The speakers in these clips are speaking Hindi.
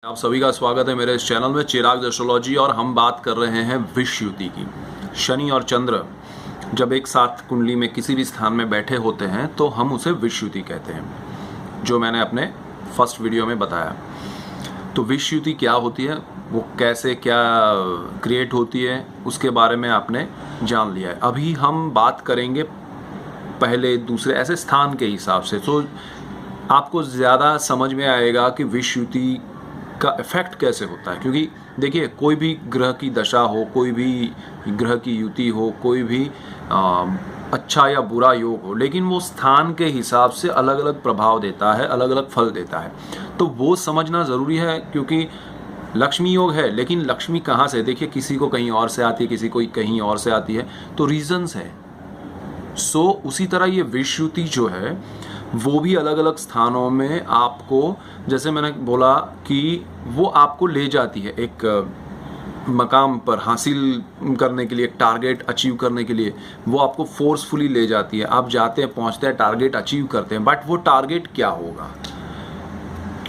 आप सभी का स्वागत है मेरे इस चैनल में चिराग एस्ट्रोलॉजी। और हम बात कर रहे हैं विष युति की। शनि और चंद्र जब एक साथ कुंडली में किसी भी स्थान में बैठे होते हैं तो हम उसे विष युति कहते हैं, जो मैंने अपने फर्स्ट वीडियो में बताया। तो विष युति क्या होती है, वो कैसे क्या क्रिएट होती है, उसके बारे में आपने जान लिया है। अभी हम बात करेंगे पहले दूसरे ऐसे स्थान के हिसाब से, तो आपको ज़्यादा समझ में आएगा कि विष युति का इफेक्ट कैसे होता है। क्योंकि देखिए, कोई भी ग्रह की दशा हो, कोई भी ग्रह की युति हो, कोई भी अच्छा या बुरा योग हो, लेकिन वो स्थान के हिसाब से अलग अलग प्रभाव देता है, अलग अलग फल देता है। तो वो समझना ज़रूरी है, क्योंकि लक्ष्मी योग है, लेकिन लक्ष्मी कहाँ से, देखिए किसी को कहीं और से आती है, किसी को कहीं और से आती है, तो रीजंस है। सो उसी तरह ये विष युति जो है वो भी अलग अलग स्थानों में आपको, जैसे मैंने बोला कि वो आपको ले जाती है एक मकाम पर हासिल करने के लिए, एक टारगेट अचीव करने के लिए, वो आपको फोर्सफुली ले जाती है। आप जाते हैं, पहुंचते हैं, टारगेट अचीव करते हैं, बट वो टारगेट क्या होगा,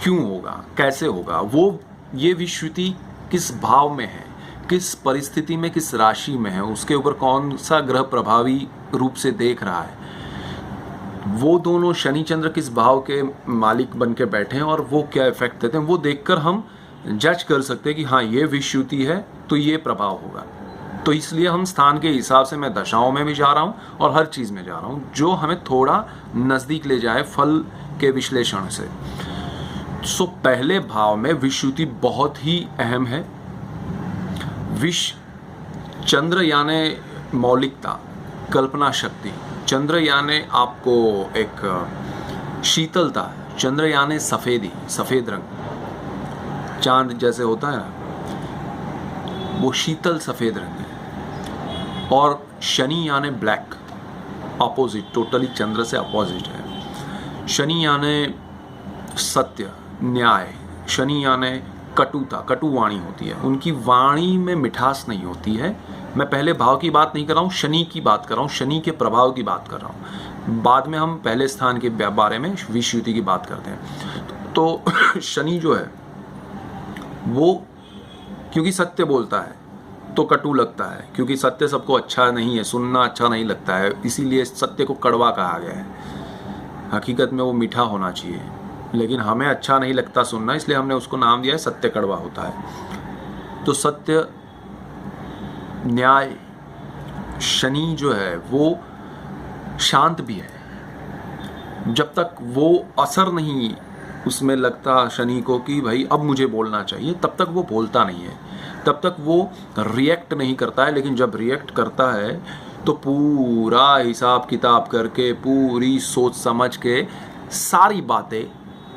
क्यों होगा, कैसे होगा, वो ये विष युति किस भाव में है, किस परिस्थिति में, किस राशि में है, उसके ऊपर कौन सा ग्रह प्रभावी रूप से देख रहा है, वो दोनों शनि चंद्र किस भाव के मालिक बन के बैठे हैं और वो क्या इफेक्ट देते हैं, वो देखकर हम जज कर सकते हैं कि हाँ ये विष युति है तो ये प्रभाव होगा। तो इसलिए हम स्थान के हिसाब से, मैं दशाओं में भी जा रहा हूँ और हर चीज़ में जा रहा हूँ जो हमें थोड़ा नज़दीक ले जाए फल के विश्लेषण से। सो पहले भाव में विष युति बहुत ही अहम है। विष चंद्र यानी मौलिकता, कल्पना शक्ति, चंद्र यानी आपको एक शीतलता, चंद्र यानी सफ़ेदी, सफ़ेद रंग, चांद जैसे होता है ना, वो शीतल सफ़ेद रंग है। और शनि यानी ब्लैक, अपोजिट, टोटली चंद्र से अपोजिट है। शनि यानी सत्य, न्याय, शनि यानी कटुता, कटु वाणी होती है, उनकी वाणी में मिठास नहीं होती है। मैं पहले भाव की बात नहीं कर रहा हूँ, शनि की बात कर रहा हूँ, शनि के प्रभाव की बात कर रहा हूँ। बाद में हम पहले स्थान के बारे में, विष युति की बात करते हैं। तो शनि जो है वो क्योंकि सत्य बोलता है तो कटु लगता है, क्योंकि सत्य सबको अच्छा नहीं है, सुनना अच्छा नहीं लगता है, इसीलिए सत्य को कड़वा कहा गया है। हकीकत में वो मीठा होना चाहिए, लेकिन हमें अच्छा नहीं लगता सुनना, इसलिए हमने उसको नाम दिया है सत्य कड़वा होता है। तो सत्य, न्याय, शनि जो है वो शांत भी है। जब तक वो असर नहीं उसमें लगता शनि को कि भाई अब मुझे बोलना चाहिए, तब तक वो बोलता नहीं है, तब तक वो रिएक्ट नहीं करता है। लेकिन जब रिएक्ट करता है तो पूरा हिसाब किताब करके, पूरी सोच समझ के, सारी बातें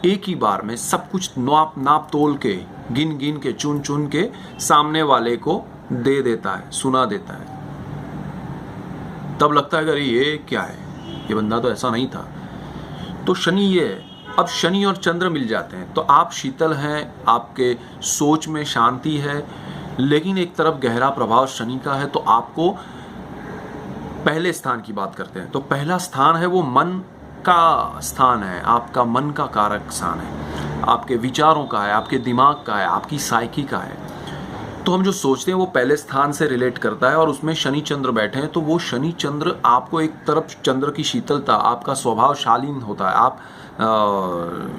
एक ही बार में, सब कुछ नाप तोल के, गिन गिन के, चुन चुन के सामने वाले को दे देता है, सुना देता है। तब लगता है अरे ये क्या है, ये बंदा तो ऐसा नहीं था। तो शनि ये है। अब शनि और चंद्र मिल जाते हैं तो आप शीतल हैं, आपके सोच में शांति है, लेकिन एक तरफ गहरा प्रभाव शनि का है। तो आपको पहले स्थान की बात करते हैं, तो पहला स्थान है वो मन का स्थान है, आपका मन का कारक स्थान है, आपके विचारों का है, आपके दिमाग का है, आपकी साइकी का है। तो हम जो सोचते हैं वो पहले स्थान से रिलेट करता है, और उसमें शनि चंद्र बैठे हैं तो वो शनि चंद्र आपको, एक तरफ चंद्र की शीतलता, आपका स्वभाव शालीन होता है, आप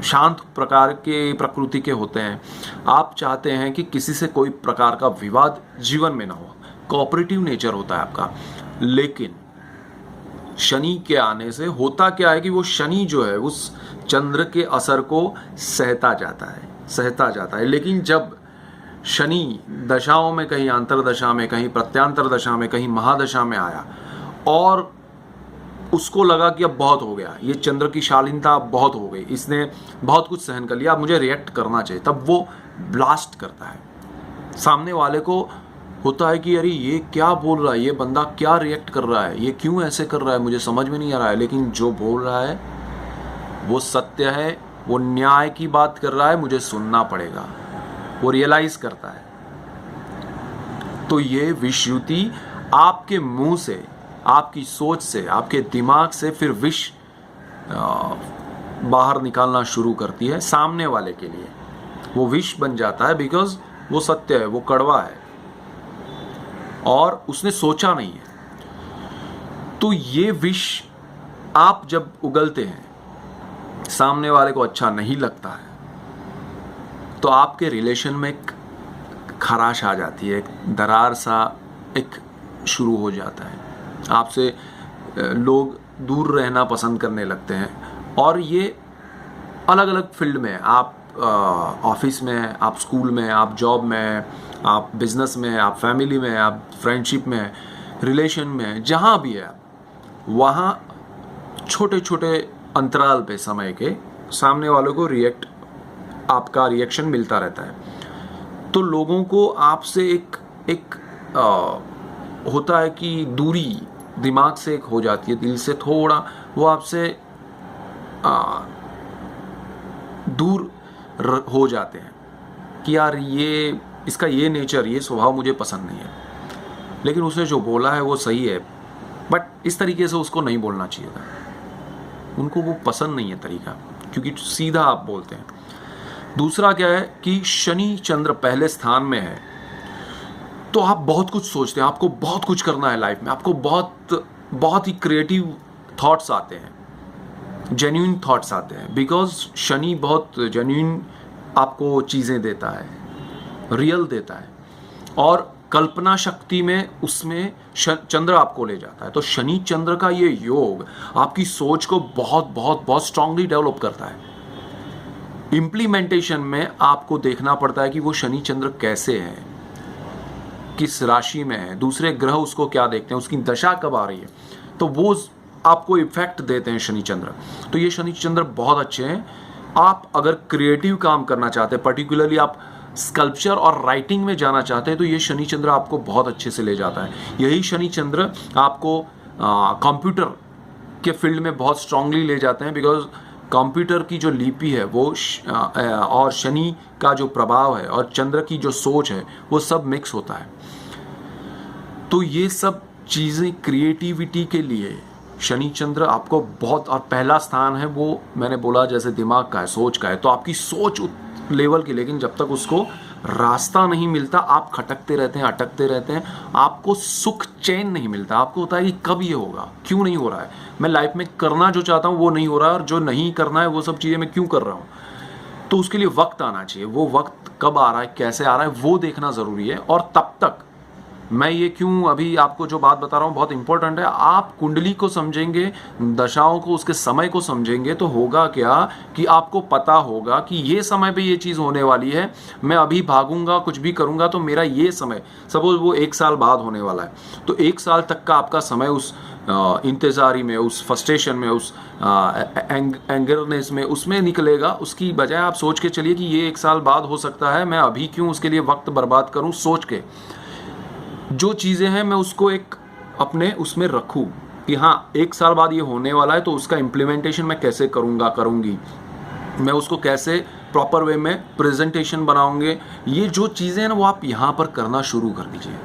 शांत प्रकार के प्रकृति के होते हैं, आप चाहते हैं कि किसी से कोई प्रकार का विवाद जीवन में ना हो, कोऑपरेटिव नेचर होता है आपका। लेकिन शनि के आने से होता क्या है कि वो शनि जो है उस चंद्र के असर को सहता जाता है। लेकिन जब शनि दशाओं में, कहीं अंतरदशा में, कहीं प्रत्यांतर दशा में, कहीं महादशा में आया और उसको लगा कि अब बहुत हो गया, ये चंद्र की शालीनता अब बहुत हो गई, इसने बहुत कुछ सहन कर लिया, अब मुझे रिएक्ट करना चाहिए, तब वो ब्लास्ट करता है। सामने वाले को होता है कि अरे ये क्या बोल रहा है, ये बंदा क्या रिएक्ट कर रहा है, ये क्यों ऐसे कर रहा है, मुझे समझ में नहीं आ रहा है। लेकिन जो बोल रहा है वो सत्य है, वो न्याय की बात कर रहा है, मुझे सुनना पड़ेगा, वो रियलाइज करता है। तो ये विष युति आपके मुंह से, आपकी सोच से, आपके दिमाग से फिर विष बाहर निकालना शुरू करती है सामने वाले के लिए। वो विष बन जाता है बिकॉज वो सत्य है, वो कड़वा है और उसने सोचा नहीं है। तो ये विष आप जब उगलते हैं, सामने वाले को अच्छा नहीं लगता है, तो आपके रिलेशन में एक खराश आ जाती है, एक दरार सा एक शुरू हो जाता है, आपसे लोग दूर रहना पसंद करने लगते हैं। और ये अलग अलग फील्ड में, आप ऑफिस में, आप स्कूल में, आप जॉब में, आप बिजनेस में, आप फैमिली में, आप फ्रेंडशिप में, रिलेशन में, जहाँ भी है, वहाँ छोटे छोटे अंतराल पे समय के सामने वालों को आपका रिएक्शन मिलता रहता है। तो लोगों को आपसे एक होता है कि दूरी दिमाग से एक हो जाती है, दिल से थोड़ा वो आपसे दूर हो जाते हैं कि यार इसका ये नेचर, ये स्वभाव मुझे पसंद नहीं है। लेकिन उसने जो बोला है वो सही है, बट इस तरीके से उसको नहीं बोलना चाहिए था। उनको वो पसंद नहीं है तरीका, क्योंकि सीधा आप बोलते हैं। दूसरा क्या है कि शनि चंद्र पहले स्थान में है, तो आप बहुत कुछ सोचते हैं, आपको बहुत कुछ करना है लाइफ में, आपको बहुत ही क्रिएटिव थॉट्स आते हैं, जेन्युइन थॉट्स आते हैं, बिकॉज शनि बहुत जेन्युइन आपको चीज़ें देता है, रियल देता है, और कल्पना शक्ति में उसमें चंद्र आपको ले जाता है। तो शनि चंद्र का ये योग आपकी सोच को बहुत बहुत बहुत स्ट्रांगली डेवलप करता है। इम्प्लीमेंटेशन में आपको देखना पड़ता है कि वो शनि चंद्र कैसे है, किस राशि में है, दूसरे ग्रह उसको क्या देखते हैं, उसकी दशा कब आ रही है, तो वो आपको इफेक्ट देते हैं शनि चंद्र। तो ये शनि चंद्र बहुत अच्छे हैं। आप अगर क्रिएटिव काम करना चाहते हैं, पर्टिकुलरली आप स्कल्पचर और राइटिंग में जाना चाहते हैं, तो ये शनि चंद्र आपको बहुत अच्छे से ले जाता है। यही शनि चंद्र आपको कंप्यूटर के फील्ड में बहुत स्ट्रांगली ले जाते हैं, बिकॉज कंप्यूटर की जो लिपि है वो और शनि का जो प्रभाव है और चंद्र की जो सोच है वो सब मिक्स होता है। तो ये सब चीज़ें क्रिएटिविटी के लिए शनि चंद्र आपको बहुत, और पहला स्थान है वो मैंने बोला जैसे दिमाग का है, सोच का है, तो आपकी सोच लेवल की, लेकिन जब तक उसको रास्ता नहीं मिलता आप खटकते रहते हैं, अटकते रहते हैं, आपको सुख चैन नहीं मिलता। आपको होता है कि कब ये होगा, क्यों नहीं हो रहा है, मैं लाइफ में करना जो चाहता हूँ वो नहीं हो रहा है, और जो नहीं करना है वो सब चीज़ें मैं क्यों कर रहा हूँ। तो उसके लिए वक्त आना चाहिए, वो वक्त कब आ रहा है, कैसे आ रहा है, वो देखना ज़रूरी है। और तब तक मैं ये क्यों अभी आपको जो बात बता रहा हूँ बहुत इंपॉर्टेंट है, आप कुंडली को समझेंगे, दशाओं को, उसके समय को समझेंगे, तो होगा क्या कि आपको पता होगा कि ये समय पे ये चीज़ होने वाली है, मैं अभी भागूंगा, कुछ भी करूंगा, तो मेरा ये समय, सपोज वो 1 साल बाद होने वाला है, तो 1 साल तक का आपका समय उस इंतज़ारी में, उस फ्रस्ट्रेशन में, उस एंगरनेस में, उसमें निकलेगा। उसकी बजाय आप सोच के चलिए कि ये 1 साल बाद हो सकता है, मैं अभी क्यों उसके लिए वक्त बर्बाद करूँ, सोच के जो चीज़ें हैं मैं उसको एक अपने उसमें रखूं कि हाँ 1 साल बाद ये होने वाला है, तो उसका इम्प्लीमेंटेशन मैं कैसे करूँगी, मैं उसको कैसे प्रॉपर वे में प्रेजेंटेशन बनाऊंगे। ये जो चीज़ें हैं ना वो आप यहाँ पर करना शुरू कर दीजिए।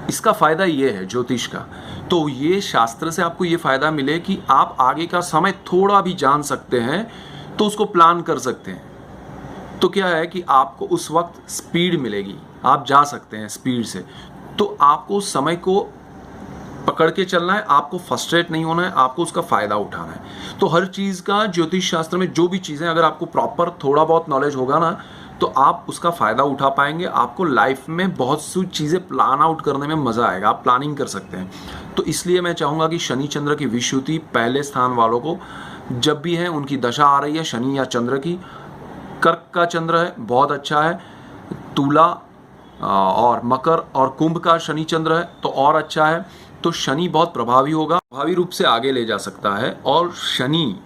इसका फ़ायदा ये है ज्योतिष का, तो ये शास्त्र से आपको ये फ़ायदा मिले कि आप आगे का समय थोड़ा भी जान सकते हैं, तो उसको प्लान कर सकते हैं। तो क्या है कि आपको उस वक्त स्पीड मिलेगी, आप जा सकते हैं स्पीड से। तो आपको समय को पकड़ के चलना है, आपको फ्रस्ट्रेट नहीं होना है, आपको उसका फ़ायदा उठाना है। तो हर चीज़ का ज्योतिष शास्त्र में जो भी चीज़ें, अगर आपको प्रॉपर थोड़ा बहुत नॉलेज होगा ना, तो आप उसका फ़ायदा उठा पाएंगे। आपको लाइफ में बहुत सी चीज़ें प्लान आउट करने में मज़ा आएगा, आप प्लानिंग कर सकते हैं। तो इसलिए मैं चाहूँगा कि शनि चंद्र की विषुवति पहले स्थान वालों को जब भी है, उनकी दशा आ रही है शनि या चंद्र की, कर्क का चंद्र है बहुत अच्छा है, तुला और मकर और कुंभ का शनि चंद्र है तो और अच्छा है। तो शनि बहुत प्रभावी होगा, प्रभावी रूप से आगे ले जा सकता है। और शनि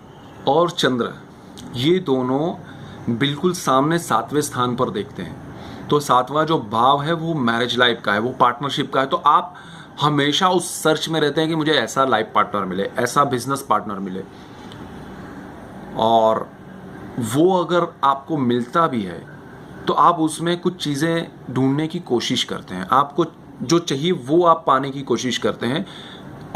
और चंद्र ये दोनों बिल्कुल सामने 7वें स्थान पर देखते हैं। तो 7वां जो भाव है वो मैरिज लाइफ का है, वो पार्टनरशिप का है। तो आप हमेशा उस सर्च में रहते हैं कि मुझे ऐसा लाइफ पार्टनर मिले, ऐसा बिजनेस पार्टनर मिले, और वो अगर आपको मिलता भी है तो आप उसमें कुछ चीज़ें ढूंढने की कोशिश करते हैं, आपको जो चाहिए वो आप पाने की कोशिश करते हैं,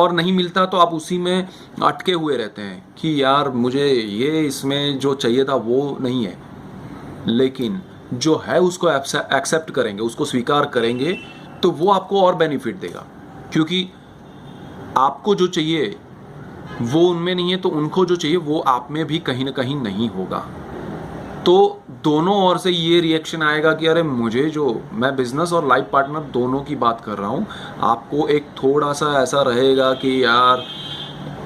और नहीं मिलता तो आप उसी में अटके हुए रहते हैं कि यार मुझे ये इसमें जो चाहिए था वो नहीं है। लेकिन जो है उसको एक्सेप्ट करेंगे, उसको स्वीकार करेंगे, तो वो आपको और बेनिफिट देगा। क्योंकि आपको जो चाहिए वो उनमें नहीं है, तो उनको जो चाहिए वो आप में भी कहीं ना कहीं नहीं होगा। तो दोनों ओर से ये रिएक्शन आएगा कि अरे मुझे जो, मैं बिजनेस और लाइफ पार्टनर दोनों की बात कर रहा हूँ, आपको एक थोड़ा सा ऐसा रहेगा कि यार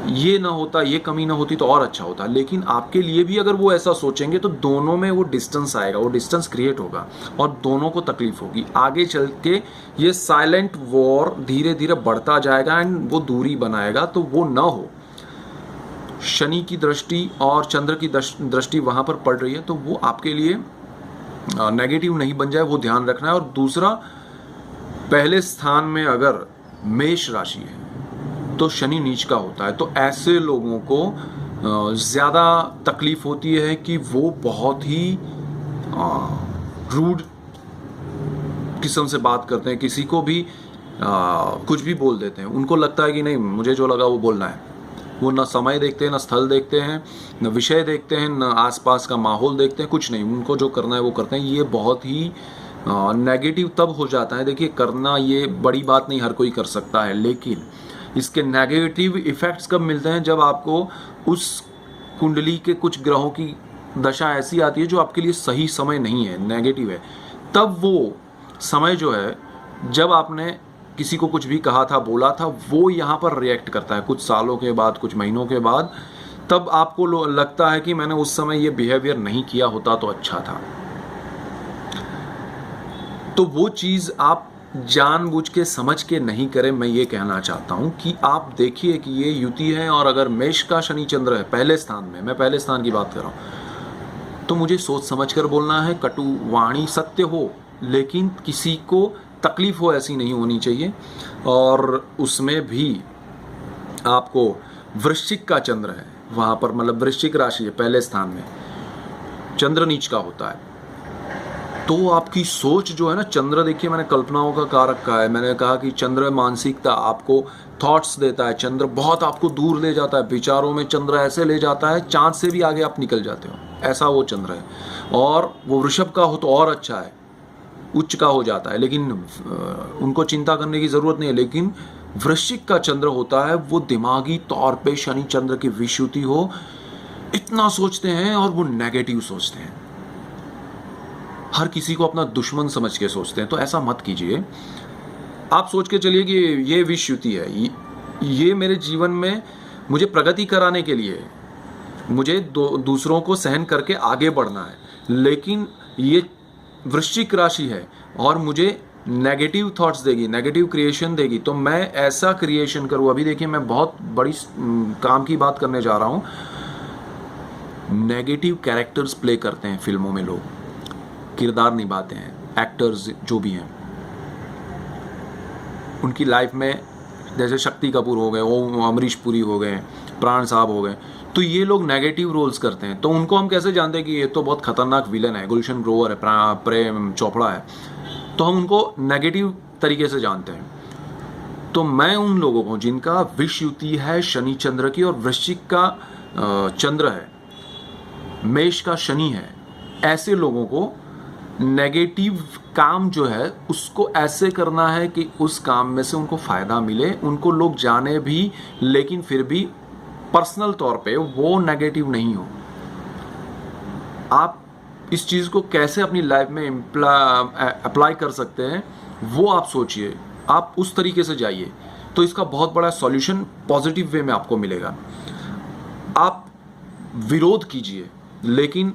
ये ना होता, ये कमी ना होती तो और अच्छा होता। लेकिन आपके लिए भी अगर वो ऐसा सोचेंगे तो दोनों में वो डिस्टेंस आएगा, वो डिस्टेंस क्रिएट होगा और दोनों को तकलीफ होगी। आगे चल के ये साइलेंट वॉर धीरे धीरे बढ़ता जाएगा एंड वो दूरी बनाएगा। तो वो ना हो, शनि की दृष्टि और चंद्र की दृष्टि वहां पर पड़ रही है, तो वो आपके लिए नेगेटिव नहीं बन जाए, वो ध्यान रखना है। और दूसरा, पहले स्थान में अगर मेष राशि है तो शनि नीच का होता है, तो ऐसे लोगों को ज़्यादा तकलीफ होती है कि वो बहुत ही रूड किस्म से बात करते हैं, किसी को भी कुछ भी बोल देते हैं। उनको लगता है कि नहीं, मुझे जो लगा वो बोलना है। वो ना समय देखते हैं, ना स्थल देखते हैं, न विषय देखते हैं, न आसपास का माहौल देखते हैं, कुछ नहीं, उनको जो करना है वो करते हैं। ये बहुत ही नेगेटिव तब हो जाता है। देखिए, करना ये बड़ी बात नहीं, हर कोई कर सकता है, लेकिन इसके नेगेटिव इफेक्ट्स कब मिलते हैं? जब आपको उस कुंडली के कुछ ग्रहों की दशा ऐसी आती है जो आपके लिए सही समय नहीं है, नेगेटिव है। तब वो समय जो है, जब आपने किसी को कुछ भी कहा था, बोला था, वो यहाँ पर रिएक्ट करता है कुछ सालों के बाद, कुछ महीनों के बाद। तब आपको लगता है कि मैंने उस समय ये बिहेवियर नहीं किया होता तो अच्छा था। तो वो चीज़ आप जानबूझ के समझ के नहीं करें। मैं ये कहना चाहता हूं कि आप देखिए कि ये युति है, और अगर मेष का शनि चंद्र है पहले स्थान में, मैं पहले स्थान की बात कर रहा हूं, तो मुझे सोच समझ कर बोलना है। कटु वाणी सत्य हो, लेकिन किसी को तकलीफ हो ऐसी नहीं होनी चाहिए। और उसमें भी आपको वृश्चिक का चंद्र है वहां पर, मतलब वृश्चिक राशि है पहले स्थान में, चंद्र नीच का होता है। तो आपकी सोच जो है ना, चंद्र देखिए मैंने कल्पनाओं का कारक कहा है, मैंने कहा कि चंद्र मानसिकता, आपको थॉट्स देता है। चंद्र बहुत आपको दूर ले जाता है, विचारों में चंद्र ऐसे ले जाता है, चांद से भी आगे आप निकल जाते हो, ऐसा वो चंद्र है। और वो वृषभ का हो तो और अच्छा है, उच्च का हो जाता है, लेकिन उनको चिंता करने की जरूरत नहीं है। लेकिन वृश्चिक का चंद्र होता है, वो दिमागी तौर पे शनि चंद्र की विषुति हो, इतना सोचते हैं और वो नेगेटिव सोचते हैं, हर किसी को अपना दुश्मन समझ के सोचते हैं। तो ऐसा मत कीजिए। आप सोच के चलिए कि ये विषुति है, ये मेरे जीवन में मुझे प्रगति कराने के लिए, मुझे दूसरों को सहन करके आगे बढ़ना है। लेकिन ये वृश्चिक राशि है और मुझे नेगेटिव थॉट्स देगी, नेगेटिव क्रिएशन देगी, तो मैं ऐसा क्रिएशन करूँ। अभी देखिए, मैं बहुत बड़ी काम की बात करने जा रहा हूँ। नेगेटिव कैरेक्टर्स प्ले करते हैं फिल्मों में, लोग किरदार निभाते हैं, एक्टर्स जो भी हैं, उनकी लाइफ में जैसे शक्ति कपूर हो गए, वो अमरीश पुरी हो गए, प्राण साहब हो गए, तो ये लोग नेगेटिव रोल्स करते हैं। तो उनको हम कैसे जानते हैं कि ये तो बहुत खतरनाक विलन है, गुलशन ग्रोवर है, प्रेम चोपड़ा है, तो हम उनको नेगेटिव तरीके से जानते हैं। तो मैं उन लोगों को जिनका विषयुति है शनि चंद्र की, और वृश्चिक का चंद्र है, मेष का शनि है, ऐसे लोगों को नेगेटिव काम जो है उसको ऐसे करना है कि उस काम में से उनको फायदा मिले, उनको लोग जाने भी, लेकिन फिर भी पर्सनल तौर पे वो नेगेटिव नहीं हो। आप इस चीज को कैसे अपनी लाइफ में अप्लाई कर सकते हैं वो आप सोचिए, आप उस तरीके से जाइए, तो इसका बहुत बड़ा सॉल्यूशन पॉजिटिव वे में आपको मिलेगा। आप विरोध कीजिए, लेकिन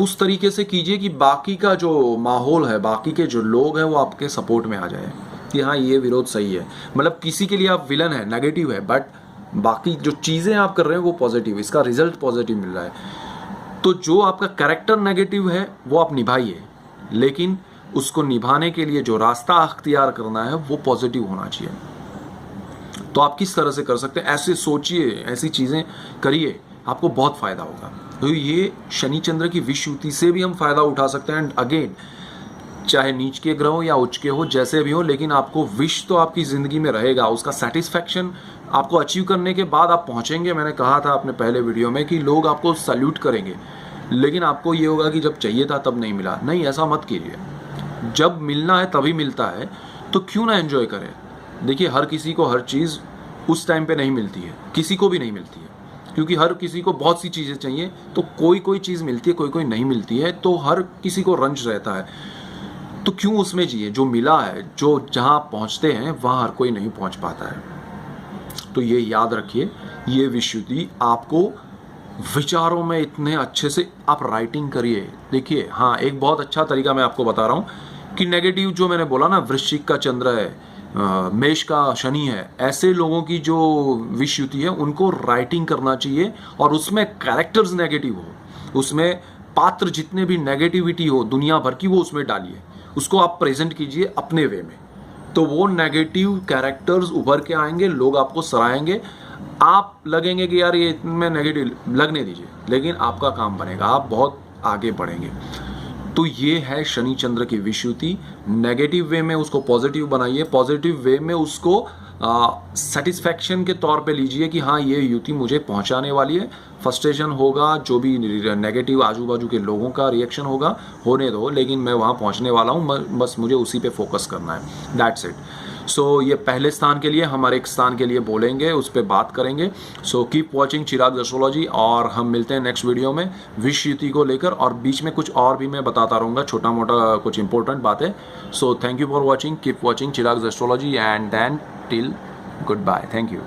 उस तरीके से कीजिए कि बाकी का जो माहौल है, बाकी के जो लोग हैं, वो आपके सपोर्ट में आ जाए कि हाँ ये विरोध सही है। मतलब किसी के लिए आप विलन है, नेगेटिव है, बट बाकी जो चीज़ें आप कर रहे हैं वो पॉजिटिव, इसका रिजल्ट पॉजिटिव मिल रहा है। तो जो आपका कैरेक्टर नेगेटिव है वो आप निभाइए, लेकिन उसको निभाने के लिए जो रास्ता अख्तियार करना है वो पॉजिटिव होना चाहिए। तो आप किस तरह से कर सकते हैं, ऐसे सोचिए, ऐसी चीज़ें करिए, आपको बहुत फायदा होगा। तो ये शनि चंद्र की विषुति से भी हम फायदा उठा सकते हैं। एंड अगेन, चाहे नीच के ग्रह हो या उच्च के हो, जैसे भी हो, लेकिन आपको विश तो आपकी जिंदगी में रहेगा, उसका सेटिस्फैक्शन आपको अचीव करने के बाद आप पहुंचेंगे। मैंने कहा था अपने पहले वीडियो में कि लोग आपको सल्यूट करेंगे, लेकिन आपको ये होगा कि जब चाहिए था तब नहीं मिला। नहीं, ऐसा मत कीजिए। जब मिलना है तभी मिलता है, तो क्यों ना एंजॉय करें। देखिए, हर किसी को हर चीज़ उस टाइम पे नहीं मिलती है, किसी को भी नहीं मिलती है, क्योंकि हर किसी को बहुत सी चीज़ें चाहिए। तो कोई कोई चीज़ मिलती है, कोई कोई नहीं मिलती है, तो हर किसी को रंज रहता है। तो क्यों उसमें जिए। जो मिला है, जो जहाँ पहुँचते हैं वहाँ हर कोई नहीं पहुँच पाता है। तो ये याद रखिए, ये विशुद्धि आपको विचारों में इतने अच्छे से आप राइटिंग करिए। देखिए, हाँ, एक बहुत अच्छा तरीका मैं आपको बता रहा हूँ कि नेगेटिव जो मैंने बोला ना, वृश्चिक का चंद्र है, मेष का शनि है, ऐसे लोगों की जो विषयुति है उनको राइटिंग करना चाहिए, और उसमें कैरेक्टर्स नेगेटिव हो, उसमें पात्र जितने भी नेगेटिविटी हो दुनिया भर की, वो उसमें डालिए, उसको आप प्रेजेंट कीजिए अपने वे में। तो वो नेगेटिव कैरेक्टर्स उभर के आएंगे, लोग आपको सराहेंगे। आप लगेंगे कि यार ये इनमें नेगेटिव, लगने दीजिए, लेकिन आपका काम बनेगा, आप बहुत आगे बढ़ेंगे। तो ये है शनि चंद्र की विषुति। नेगेटिव वे में उसको पॉजिटिव बनाइए, पॉजिटिव वे में उसको सेटिस्फैक्शन के तौर पे लीजिए कि हाँ, ये युति मुझे पहुंचाने वाली है। फ्रस्ट्रेशन होगा, जो भी नेगेटिव आजू बाजू के लोगों का रिएक्शन होगा, होने दो, लेकिन मैं वहाँ पहुँचने वाला हूँ, बस मुझे उसी पे फोकस करना है। That's it. सो ये पहले स्थान के लिए, हमारे एक स्थान के लिए बोलेंगे, उस पर बात करेंगे। So keep watching Chirag astrology, और हम मिलते हैं नेक्स्ट वीडियो में विषयुति को लेकर, और बीच में कुछ और भी मैं बताता रहूँगा, छोटा मोटा कुछ इंपॉर्टेंट बातें। So thank you for watching, keep watching Chirag astrology, and then till good bye, thank you.